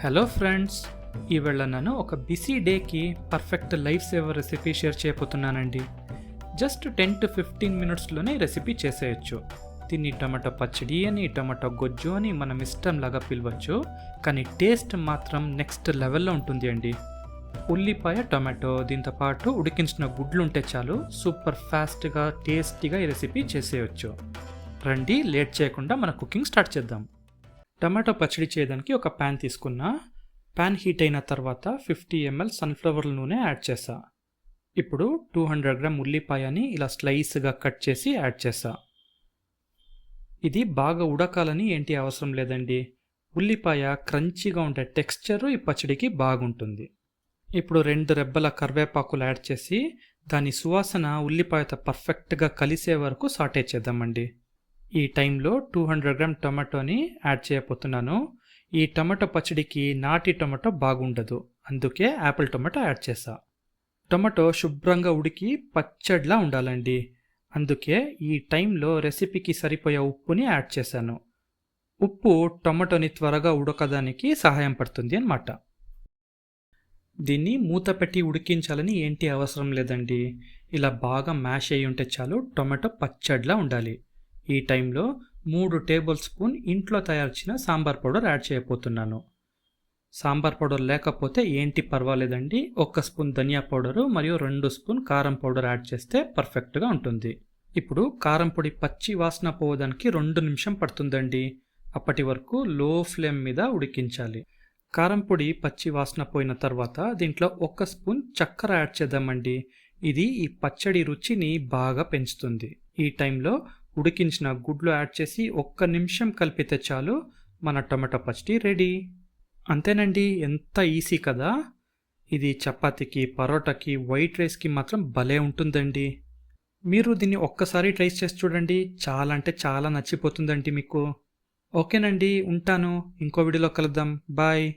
Hello friends, ఈవేళ నేను ఒక బిజీ డేకి perfect life saver recipe share చేయబోతున్నానండి. జస్ట్ 10 to 15 మినిట్స్లోనే రెసిపీ చేసేయచ్చు. దీన్ని టమాటో పచ్చడి అని, టమాటో గొజ్జు అని మనం ఇష్టంలాగా పిలవచ్చు. కానీ టేస్ట్ మాత్రం నెక్స్ట్ లెవెల్లో ఉంటుంది అండి. ఉల్లిపాయ, టమాటో, దీంతో పాటు ఉడికించిన గుడ్లు ఉంటే చాలు, సూపర్ ఫాస్ట్గా టేస్టీగా ఈ రెసిపీ చేసేయచ్చు. రండి, లేట్ చేయకుండా మన కుకింగ్ స్టార్ట్ చేద్దాం. టమాటో పచ్చడి చేయడానికి ఒక ప్యాన్ తీసుకున్నా. ప్యాన్ హీట్ అయిన తర్వాత 50 ml సన్ఫ్లవర్ నూనె యాడ్ చేసా. ఇప్పుడు 200 గ్రామ్ ఉల్లిపాయని ఇలా స్లైస్గా కట్ చేసి యాడ్ చేసా. ఇది బాగా ఉడకాలని ఏంటి అవసరం లేదండి. ఉల్లిపాయ క్రంచీగా ఉండే టెక్స్చరు ఈ పచ్చడికి బాగుంటుంది. ఇప్పుడు 2 రెబ్బల కరివేపాకులు యాడ్ చేసి దాని సువాసన ఉల్లిపాయతో పర్ఫెక్ట్గా కలిసే వరకు సాటే చేద్దామండి. ఈ టైంలో 200 గ్రామ్ టొమాటోని యాడ్ చేయబోతున్నాను. ఈ టమాటో పచ్చడికి నాటి టొమాటో బాగుండదు, అందుకే యాపిల్ టొమాటో యాడ్ చేసా. టొమాటో శుభ్రంగా ఉడికి పచ్చడిలా ఉండాలండి, అందుకే ఈ టైంలో రెసిపీకి సరిపోయే ఉప్పుని యాడ్ చేశాను. ఉప్పు టొమాటోని త్వరగా ఉడకడానికి సహాయం పడుతుంది అన్నమాట. దీన్ని మూత పెట్టి ఉడికించాలని ఏంటి అవసరం లేదండి. ఇలా బాగా మ్యాష్ అయ్యి ఉంటే చాలు, టొమాటో పచ్చడిలా ఉండాలి. ఈ టైంలో 3 టేబుల్ స్పూన్ ఇంట్లో తయారు సాంబార్ పౌడర్ యాడ్ చేయబోతున్నాను. సాంబార్ పౌడర్ లేకపోతే ఏంటి పర్వాలేదండి, 1 స్పూన్ ధనియా పౌడరు మరియు 2 స్పూన్ కారం పౌడర్ యాడ్ చేస్తే పర్ఫెక్ట్గా ఉంటుంది. ఇప్పుడు కారం పొడి పచ్చి వాసన పోవడానికి 2 నిమిషం పడుతుందండి. అప్పటి వరకు లో ఫ్లేమ్ మీద ఉడికించాలి. కారం పొడి పచ్చి వాసన పోయిన తర్వాత దీంట్లో 1 స్పూన్ చక్కెర యాడ్ చేద్దామండి. ఇది ఈ పచ్చడి రుచిని బాగా పెంచుతుంది. ఈ టైంలో ఉడికించిన గుడ్లు యాడ్ చేసి 1 నిమిషం కలిపితే చాలు, మన టమాటో పచ్చడి రెడీ. అంతేనండి, ఎంత ఈజీ కదా. ఇది చపాతీకి, పరోటాకి, వైట్ రైస్కి మాత్రం భలే ఉంటుందండి. మీరు దీన్ని ఒక్కసారి ట్రై చేసి చూడండి, చాలా అంటే చాలా నచ్చిపోతుందండి మీకు. ఓకేనండి, ఉంటాను. ఇంకో వీడియోలో కలుద్దాం. బాయ్.